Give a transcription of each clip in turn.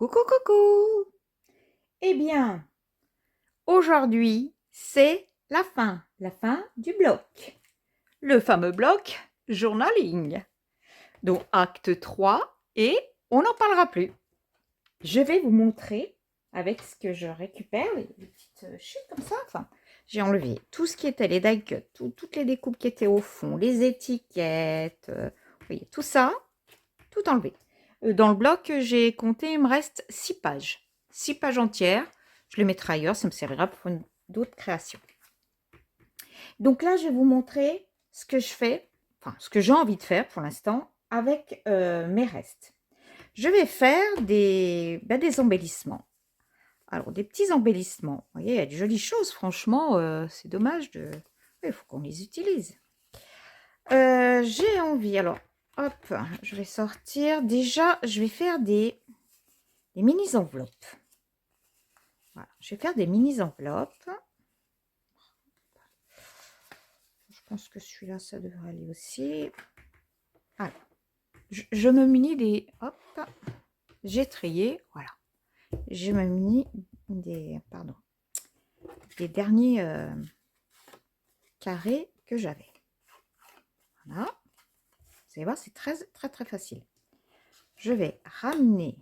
Coucou, coucou! Eh bien, aujourd'hui, c'est la fin du bloc. Le fameux bloc journaling. Donc, acte 3 et on n'en parlera plus. Je vais vous montrer avec ce que je récupère, les petites chutes comme ça. Enfin, j'ai enlevé tout ce qui était les die cuts, toutes les découpes qui étaient au fond, les étiquettes, vous voyez, tout ça, tout enlevé. Dans le bloc, j'ai compté, il me reste 6 pages. 6 pages entières. Je les mettrai ailleurs, ça me servira pour d'autres créations. Donc là, je vais vous montrer ce que je fais, enfin ce que j'ai envie de faire pour l'instant avec mes restes. Je vais faire des embellissements. Alors, des petits embellissements. Vous voyez, il y a de jolies choses, franchement, c'est dommage de... Il faut qu'on les utilise. J'ai envie, alors, hop, je vais sortir. Déjà, je vais faire des mini-enveloppes. Voilà, je vais faire des mini-enveloppes. Je pense que celui-là, ça devrait aller aussi. Alors, je me munis des... Hop, j'ai trié, voilà. Je me munis des... Pardon. Des derniers carrés que j'avais. Voilà. Vous allez voir, c'est très, très, très facile. Je vais ramener...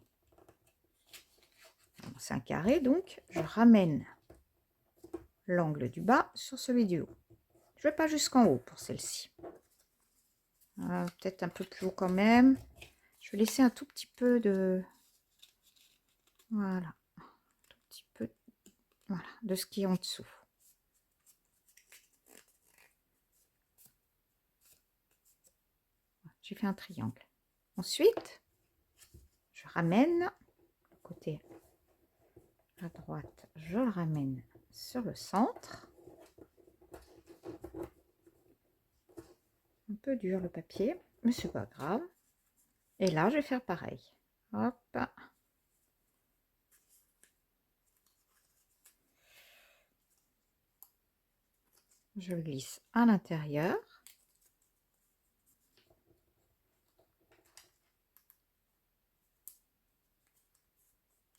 C'est un carré, donc je ramène l'angle du bas sur celui du haut. Je ne vais pas jusqu'en haut pour celle-ci. Peut-être un peu plus haut quand même. Je vais laisser un tout petit peu de... Voilà. Un tout petit peu voilà, de ce qui est en dessous. J'ai fait un triangle. Ensuite, je ramène le côté à droite, je le ramène sur le centre. Un peu dur le papier, mais c'est pas grave. Et là, je vais faire pareil. Hop. Je glisse à l'intérieur.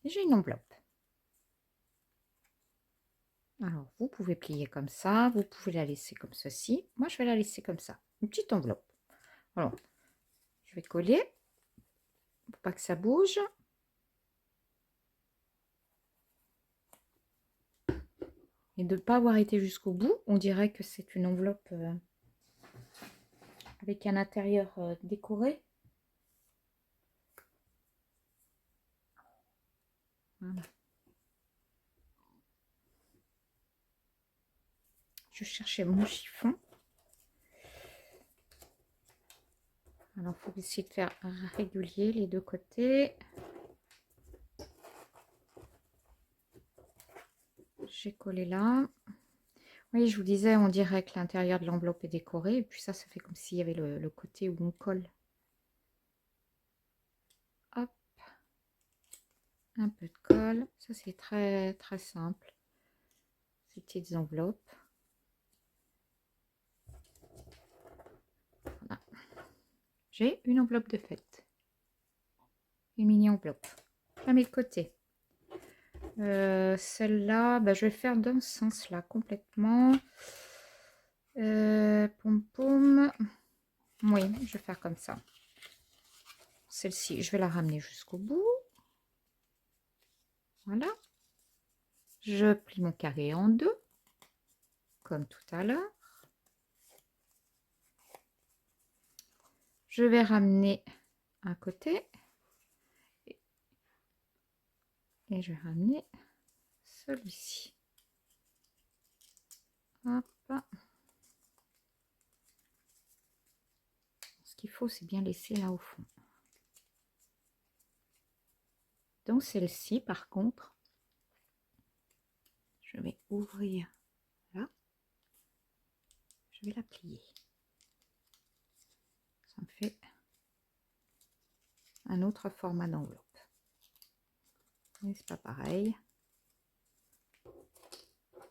Et j'ai une enveloppe. Alors, vous pouvez plier comme ça, vous pouvez la laisser comme ceci. Moi, je vais la laisser comme ça. Une petite enveloppe. Alors, je vais coller pour pas que ça bouge. Et de ne pas avoir été jusqu'au bout, on dirait que c'est une enveloppe avec un intérieur décoré. Voilà. Je cherchais mon chiffon. Alors, il faut essayer de faire régulier les deux côtés. J'ai collé là. Oui, je vous disais, on dirait que l'intérieur de l'enveloppe est décoré. Et puis ça fait comme s'il y avait le côté où on colle. Hop. Un peu de colle. Ça, c'est très, très simple. Ces petites enveloppes. Voilà. J'ai une enveloppe de fête. Une mini enveloppe. Je la mets de côté. Celle-là, je vais faire dans ce sens-là complètement. Poum poum. Oui, je vais faire comme ça. Celle-ci, je vais la ramener jusqu'au bout. Voilà. Je plie mon carré en deux, comme tout à l'heure. Je vais ramener un côté. Et je vais ramener celui-ci. Hop. Ce qu'il faut, c'est bien laisser là au fond. Donc celle-ci, par contre, je vais ouvrir là. Je vais la plier. Ça me fait un autre format d'enveloppe. Mais c'est pas pareil.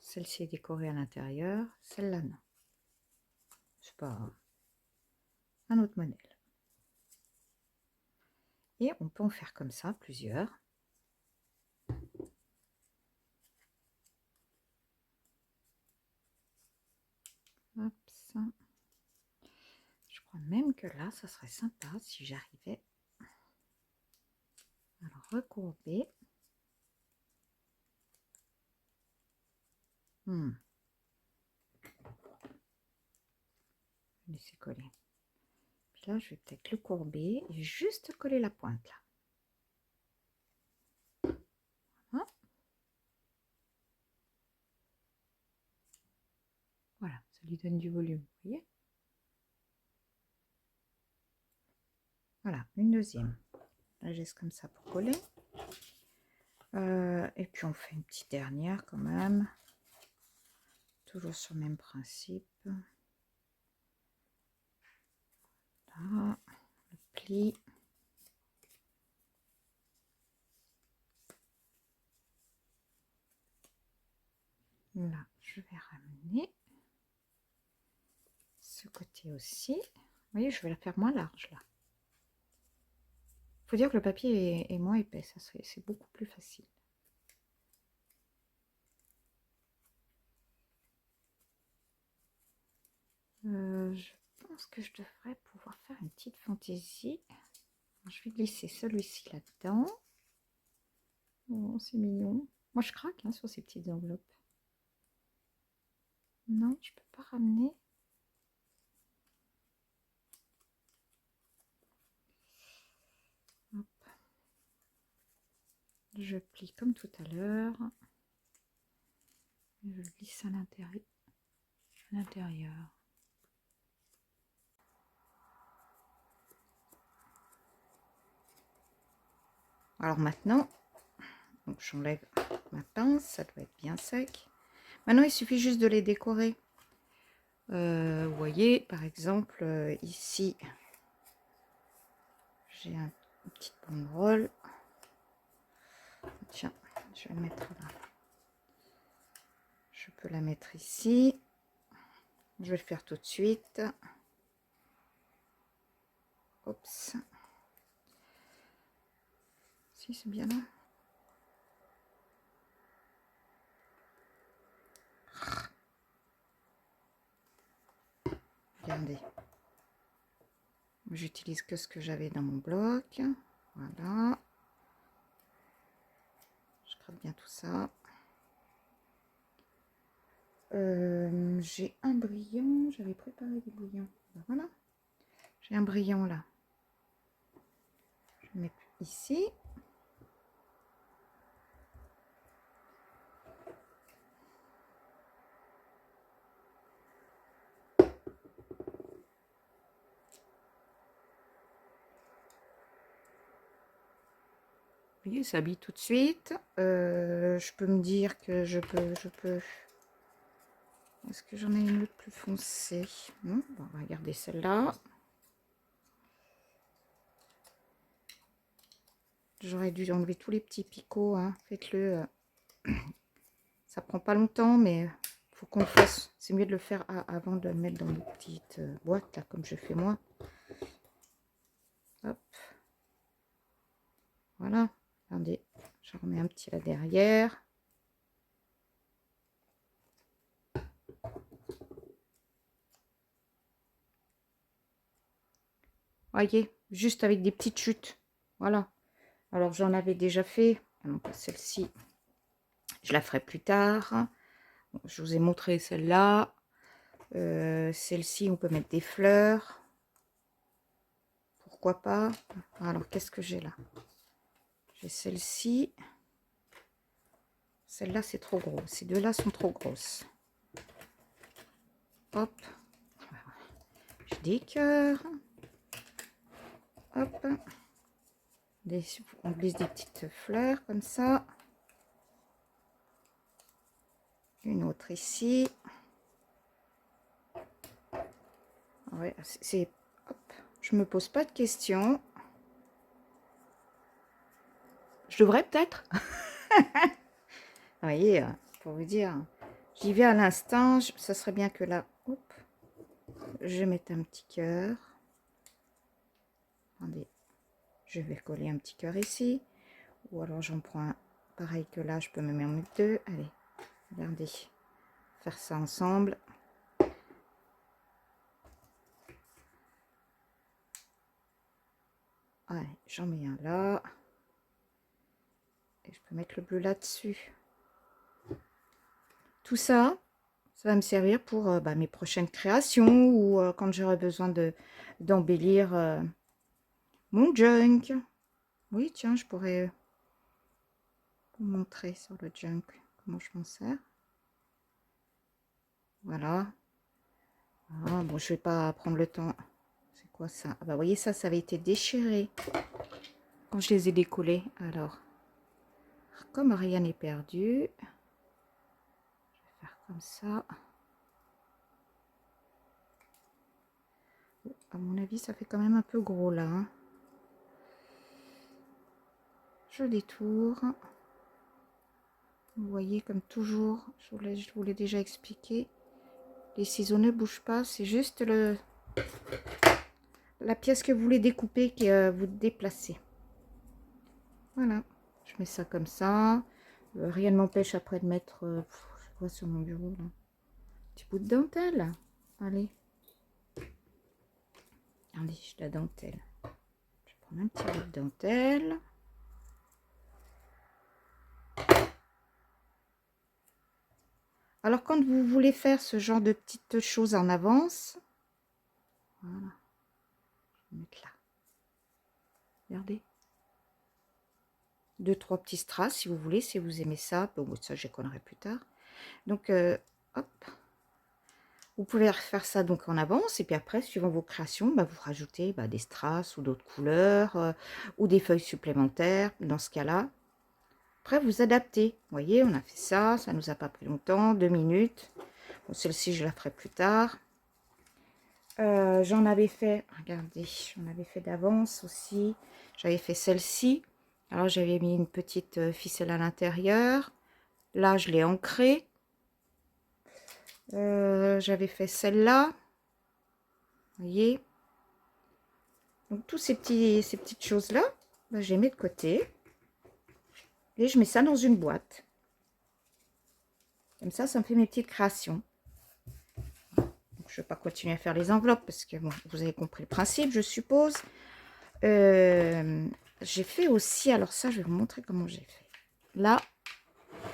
Celle-ci est décorée à l'intérieur, celle-là non. C'est pas un autre modèle. Et on peut en faire comme ça, plusieurs. ça. Je crois même que là, ça serait sympa si j'arrivais à le recourber. Laisser coller. Puis là, je vais peut-être le courber et juste coller la pointe là. Hein? Voilà, ça lui donne du volume, vous voyez? Voilà, une deuxième. Là, j'ai comme ça pour coller. Et puis on fait une petite dernière quand même. Toujours sur le même principe. Là, le pli. Là, je vais ramener ce côté aussi. Vous voyez, je vais la faire moins large là. Il faut dire que le papier est moins épais, ça c'est beaucoup plus facile. Je pense que je devrais pouvoir faire une petite fantaisie. Je vais glisser celui-ci là-dedans. Oh, c'est mignon. Moi, je craque hein, sur ces petites enveloppes. Non, je peux pas ramener. Hop. Je plie comme tout à l'heure. Je glisse à l'intérieur. Alors maintenant, j'enlève ma pince, ça doit être bien sec. Maintenant, il suffit juste de les décorer. Vous voyez, par exemple, ici, j'ai une petite banderole. Tiens, je vais la mettre là. Je peux la mettre ici. Je vais le faire tout de suite. Oups. Si, c'est bien là. Regardez. J'utilise que ce que j'avais dans mon bloc. Voilà. Je gratte bien tout ça. J'ai un brillant. J'avais préparé des brillants. Ben voilà. J'ai un brillant là. Je le mets ici. Vous voyez, ça habille tout de suite. Je peux me dire que je peux. Est-ce que j'en ai une autre plus foncée? Non, bon, on va regarder celle-là. J'aurais dû enlever tous les petits picots. Hein. Faites-le. Ça prend pas longtemps, mais faut qu'on le fasse. C'est mieux de le faire avant de le mettre dans les petites boîtes, là, comme je fais moi. Hop. Voilà. Regardez, j'en remets un petit là derrière. Voyez, juste avec des petites chutes. Voilà. Alors, j'en avais déjà fait. Non, pas celle-ci. Je la ferai plus tard. Bon, je vous ai montré celle-là. Celle-ci, on peut mettre des fleurs. Pourquoi pas? Alors, qu'est-ce que j'ai là? J'ai celle-ci. Celle-là, c'est trop gros. Ces deux-là sont trop grosses. Hop. J'ai des cœurs. Hop. On glisse des petites fleurs comme ça. Une autre ici. Ouais, hop. Je me pose pas de questions. Je devrais peut-être. Vous voyez, pour vous dire, j'y vais à l'instinct. Ça serait bien que là, hop, je mette un petit cœur. Attendez, je vais coller un petit cœur ici. Ou alors j'en prends un pareil que là, je peux me mettre deux. Allez, regardez, faire ça ensemble. J'en mets un là. Et je peux mettre le bleu là-dessus. Tout ça, ça va me servir pour mes prochaines créations ou quand j'aurai besoin d'embellir mon junk. Oui, tiens, je pourrais vous montrer sur le junk comment je m'en sers. Voilà. Ah, bon, je vais pas prendre le temps. C'est quoi ça? Ah bah, vous voyez, ça avait été déchiré quand je les ai décollés. Alors, comme rien n'est perdu, je vais faire comme ça. À mon avis, ça fait quand même un peu gros là. Hein. Je détourne. Vous voyez, comme toujours, je vous l'ai déjà expliqué, les ciseaux ne bougent pas, c'est juste la pièce que vous voulez découper que vous déplacez. Voilà, je mets ça comme ça. Rien ne m'empêche après de mettre, je vois sur mon bureau, là, un petit bout de dentelle. Allez. Allez, j'ai de la dentelle. Je vais prendre un petit bout de dentelle. Alors, quand vous voulez faire ce genre de petites choses en avance, voilà, je vais mettre là. Regardez. 2-3 petits strass si vous voulez, si vous aimez ça. Bon, ça, je connaîtrai plus tard. Donc, hop. Vous pouvez faire ça donc en avance. Et puis après, suivant vos créations, vous rajoutez des strass ou d'autres couleurs ou des feuilles supplémentaires. Dans ce cas-là, après, vous adaptez. Vous voyez, on a fait ça. Ça nous a pas pris longtemps, 2 minutes. Bon, celle-ci, je la ferai plus tard. J'en avais fait, regardez, j'en avais fait d'avance aussi. J'avais fait celle-ci. Alors, j'avais mis une petite ficelle à l'intérieur. Là, je l'ai ancrée. J'avais fait celle-là. Vous voyez. Donc, tous ces petites choses-là, je les mets de côté. Et je mets ça dans une boîte. Comme ça me fait mes petites créations. Donc, je ne vais pas continuer à faire les enveloppes parce que, bon, vous avez compris le principe, je suppose. J'ai fait aussi, alors ça, je vais vous montrer comment j'ai fait. Là,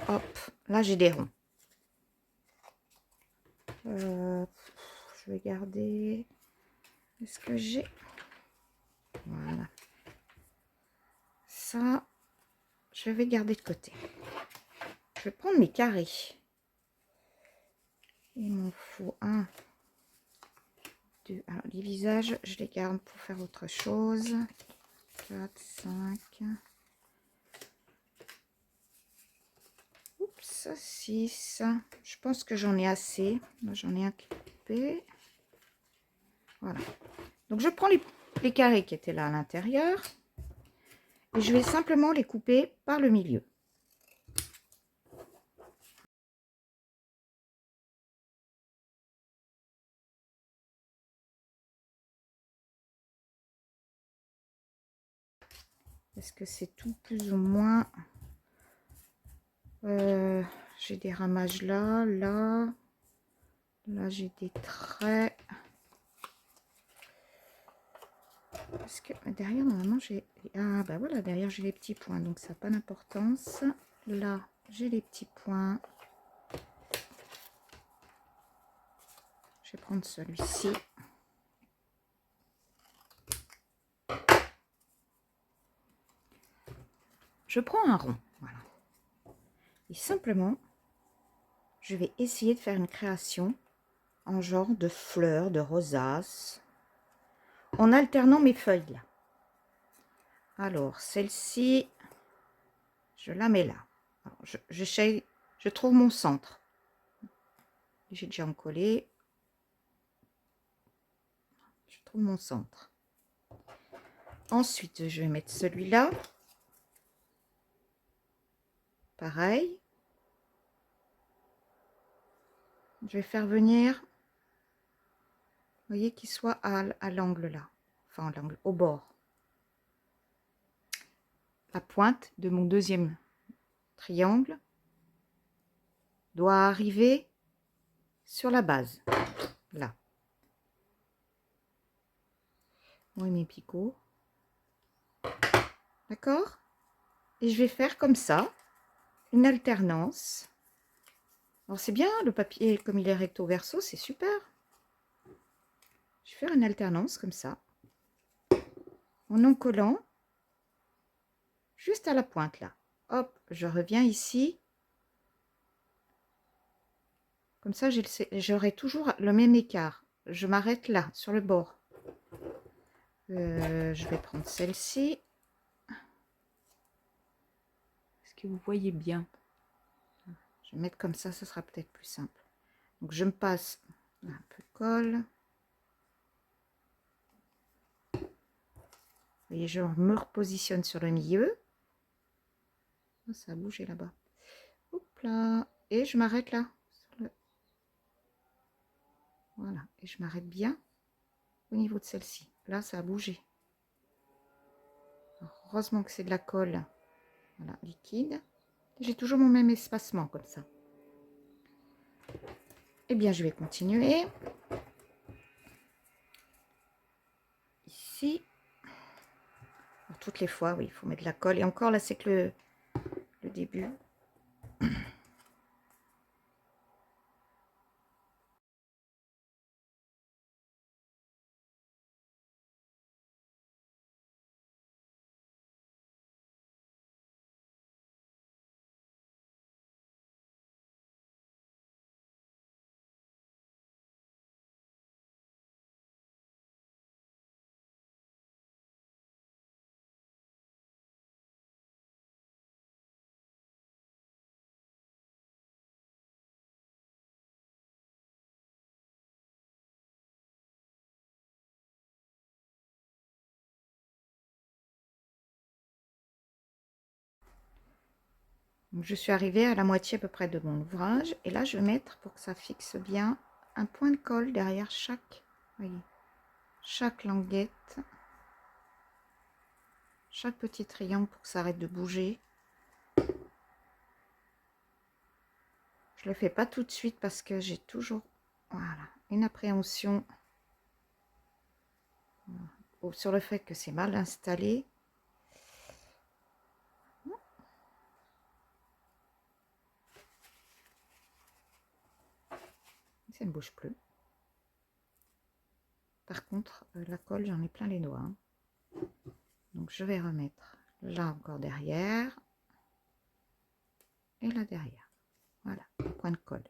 hop, là, j'ai des ronds. Je vais garder. Est-ce que j'ai... Voilà. Ça, je vais garder de côté. Je vais prendre mes carrés. Il m'en faut 1, 2. Alors, les visages, je les garde pour faire autre chose. 4, 5. Oups, 6. Je pense que j'en ai assez. J'en ai un qui est coupé. Voilà. Donc, je prends les carrés qui étaient là à l'intérieur. Et je vais simplement les couper par le milieu. Est-ce que c'est tout plus ou moins... j'ai des ramages là, là. Là, j'ai des traits. Parce que derrière, normalement, j'ai... Ah, bah voilà, derrière, j'ai les petits points. Donc, ça n'a pas d'importance. Là, j'ai les petits points. Je vais prendre celui-ci. Je prends un rond. Voilà. Et simplement, je vais essayer de faire une création en genre de fleurs, de rosaces, en alternant mes feuilles là. Alors, celle-ci, je la mets là. Je trouve mon centre. J'ai déjà encollé. Je trouve mon centre. Ensuite, je vais mettre celui-là. Pareil. Je vais faire venir, vous voyez, qu'il soit à l'angle là. Enfin, à l'angle, au bord. La pointe de mon deuxième triangle doit arriver sur la base. Là. Oui, mes picots. D'accord? Et je vais faire comme ça, une alternance. Alors c'est bien, le papier, comme il est recto verso, c'est super. Je vais faire une alternance comme ça, en collant juste à la pointe là. Hop, je reviens ici. Comme ça, j'aurai toujours le même écart. Je m'arrête là, sur le bord. Je vais prendre celle-ci. Est-ce que vous voyez bien? Je vais mettre comme ça sera peut-être plus simple. Donc je me passe un peu de colle. Vous voyez, je me repositionne sur le milieu. Oh, ça a bougé là-bas. Hop là. Et je m'arrête là. Voilà. Et je m'arrête bien au niveau de celle-ci. Là, ça a bougé. Alors, heureusement que c'est de la colle, voilà, liquide. J'ai toujours mon même espacement comme ça. Eh bien, je vais continuer. Ici. Alors, toutes les fois, oui, il faut mettre de la colle. Et encore, là, c'est que le début. Donc, je suis arrivée à la moitié à peu près de mon ouvrage. Et là, je vais mettre, pour que ça fixe bien, un point de colle derrière chaque, voyez, chaque languette. Chaque petit triangle pour que ça arrête de bouger. Je le fais pas tout de suite parce que j'ai toujours, voilà, une appréhension sur le fait que c'est mal installé. Ça ne bouge plus. Par contre, la colle, j'en ai plein les doigts. Hein. Donc, je vais remettre là encore derrière. Et là derrière. Voilà, un point de colle.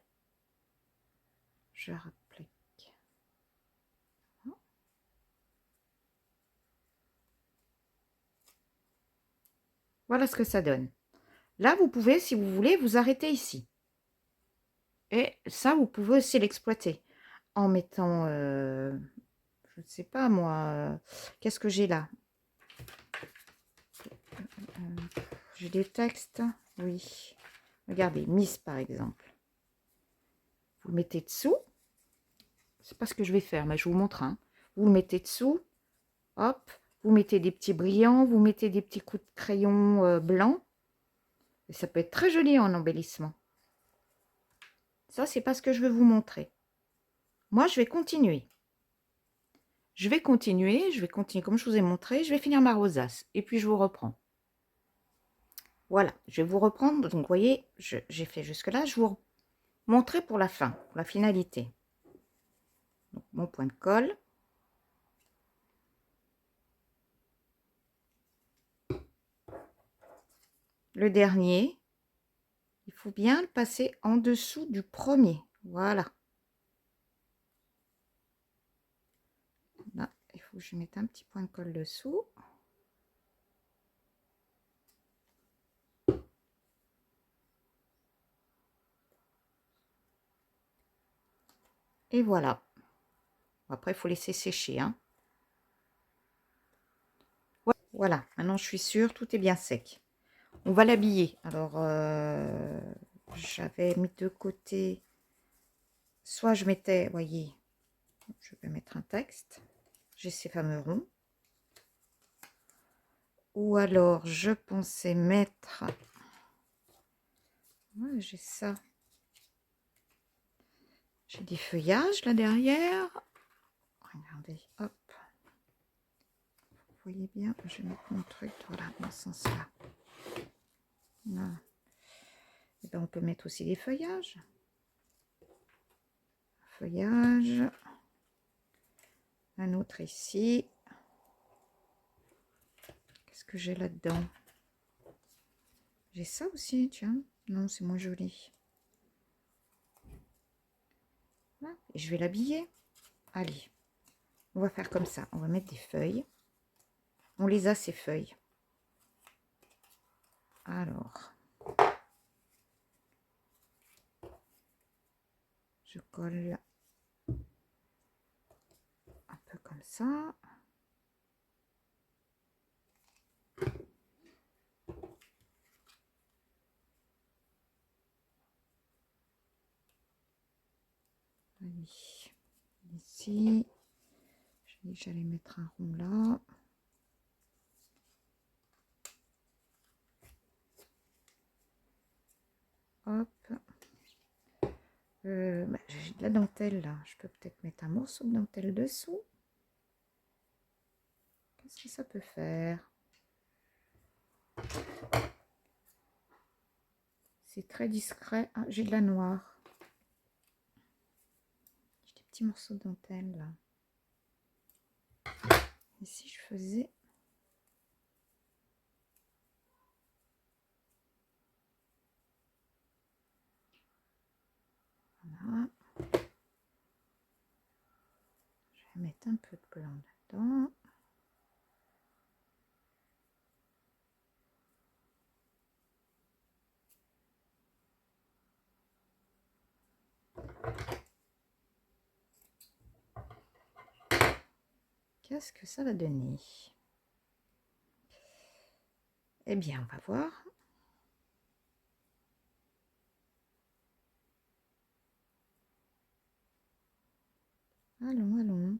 Je applique. Voilà ce que ça donne. Là, vous pouvez, si vous voulez, vous arrêter ici. Et ça, vous pouvez aussi l'exploiter en mettant, je ne sais pas moi, qu'est-ce que j'ai là? J'ai des textes, oui. Regardez, Miss par exemple. Vous le mettez dessous. C'est pas ce que je vais faire, mais je vous montre. Hein. Vous le mettez dessous. Hop. Vous mettez des petits brillants. Vous mettez des petits coups de crayon blanc. Et ça peut être très joli en embellissement. Ça, c'est pas ce que je veux vous montrer. Moi, je vais continuer. Je vais continuer comme je vous ai montré. Je vais finir ma rosace. Et puis, je vous reprends. Voilà, je vais vous reprendre. Donc, vous voyez, j'ai fait jusque-là. Je vous montrer pour la fin, pour la finalité. Donc, mon point de colle. Le dernier, il faut bien le passer en dessous du premier. Voilà. Là, il faut que je mette un petit point de colle dessous. Et voilà. Après, il faut laisser sécher. Hein. Voilà, maintenant je suis sûre, tout est bien sec. On va l'habiller. Alors, j'avais mis de côté, soit je mettais, voyez, je vais mettre un texte, j'ai ces fameux ronds. Ou alors, je pensais mettre, ouais, j'ai ça, j'ai des feuillages là derrière. Regardez, hop. voyez bien, je vais mettre mon truc, voilà, dans ce sens-là. Voilà. Et ben, on peut mettre aussi des feuillages. Feuillage. Un autre ici. Qu'est-ce que j'ai là-dedans? J'ai ça aussi, tiens. Non, c'est moins joli. Voilà. Et je vais l'habiller. Allez, on va faire comme ça. On va mettre des feuilles. On les a, ces feuilles. Alors, je colle un peu comme ça. Allez, ici, j'ai dit que j'allais mettre un rond là. Hop. Bah, j'ai de la dentelle là. Je peux peut-être mettre un morceau de dentelle dessous. Qu'est-ce que ça peut faire? C'est très discret. Ah, j'ai de la noire. J'ai des petits morceaux de dentelle là. Et si je faisais... Voilà. Je vais mettre un peu de blanc dedans. Qu'est-ce que ça va donner? Eh bien, on va voir. Allons, allons.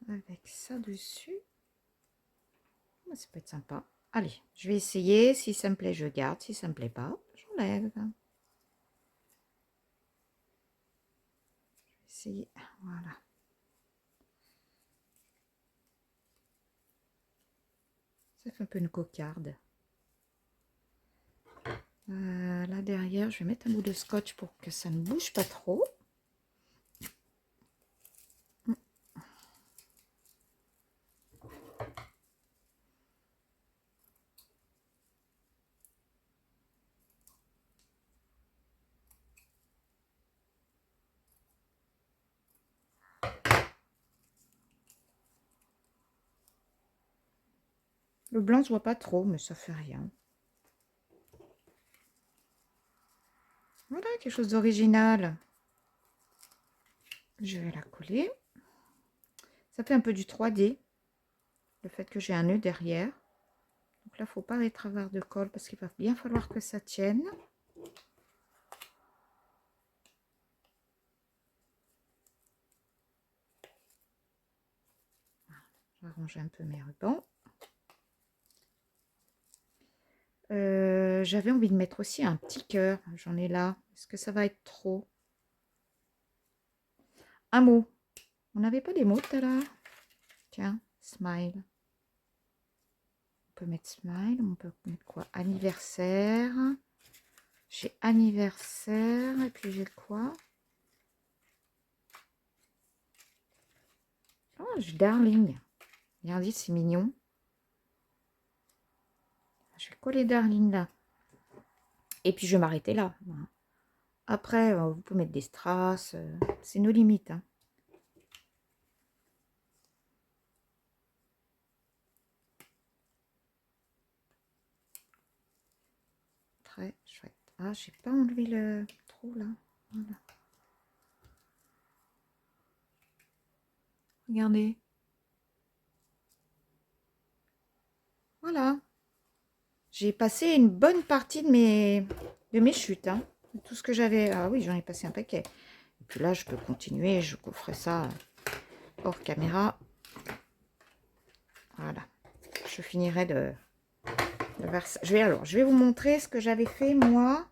Avec ça dessus. Ça peut être sympa. Allez, je vais essayer. Si ça me plaît, je garde. Si ça me plaît pas, j'enlève. Je vais essayer. Voilà. Ça fait un peu une cocarde. Là derrière, je vais mettre un bout de scotch pour que ça ne bouge pas trop. Le blanc, je vois pas trop, mais ça fait rien. Voilà, quelque chose d'original. Je vais la coller. Ça fait un peu du 3D. Le fait que j'ai un nœud derrière. Donc là, il ne faut pas aller travers de colle parce qu'il va bien falloir que ça tienne. J'arrange un peu mes rubans. J'avais envie de mettre aussi un petit cœur. J'en ai là. Est-ce que ça va être trop? Un mot. On n'avait pas des mots tout à l'heure? Tiens, smile. On peut mettre smile. On peut mettre quoi? Anniversaire. J'ai anniversaire. Et puis j'ai quoi? Oh, j'ai darling. Regardez, c'est mignon. Je vais coller darling là. Et puis je vais m'arrêter là. Après, vous pouvez mettre des strass. C'est nos limites. Hein. Très chouette. Ah, j'ai pas enlevé le trou là. Voilà. Regardez. Voilà. J'ai passé une bonne partie de mes chutes. Hein. Tout ce que j'avais. Ah oui, j'en ai passé un paquet. Et puis là, je peux continuer. Je vous ferai ça hors caméra. Voilà. Je finirai Je vais vous montrer ce que j'avais fait, moi.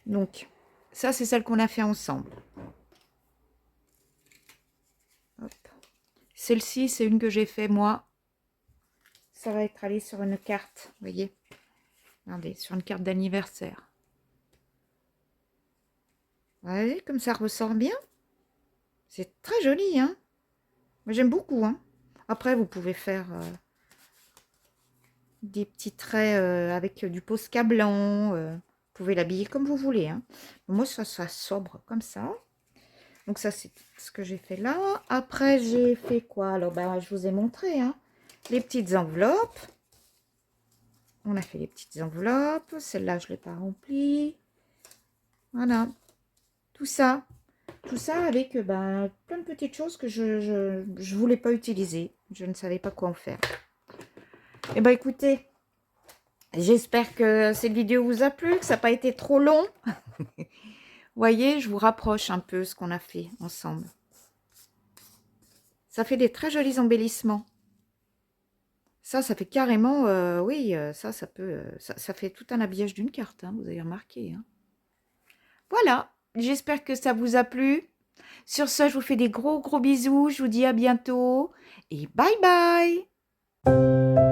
Donc, ça, c'est celle qu'on a fait ensemble. Celle-ci, c'est une que j'ai fait, moi. Ça va être allé sur une carte, vous voyez. Regardez, sur une carte d'anniversaire. Vous voyez, comme ça ressort bien. C'est très joli, hein. Moi, j'aime beaucoup, hein. Après, vous pouvez faire des petits traits avec du Posca blanc. Vous pouvez l'habiller comme vous voulez, hein. Moi, ça sobre comme ça. Donc ça, c'est ce que j'ai fait là. Après, j'ai fait quoi? Alors, ben, je vous ai montré, hein, les petites enveloppes. On a fait les petites enveloppes. Celle-là, je ne l'ai pas remplie. Voilà. Tout ça. Tout ça avec ben, plein de petites choses que je voulais pas utiliser. Je ne savais pas quoi en faire. Eh ben, écoutez, j'espère que cette vidéo vous a plu, que ça n'a pas été trop long. Voyez, je vous rapproche un peu ce qu'on a fait ensemble. Ça fait des très jolis embellissements. Ça fait carrément, oui, ça peut, ça fait tout un habillage d'une carte, hein, vous avez remarqué. Hein. Voilà, j'espère que ça vous a plu. Sur ce, je vous fais des gros bisous, je vous dis à bientôt et bye bye.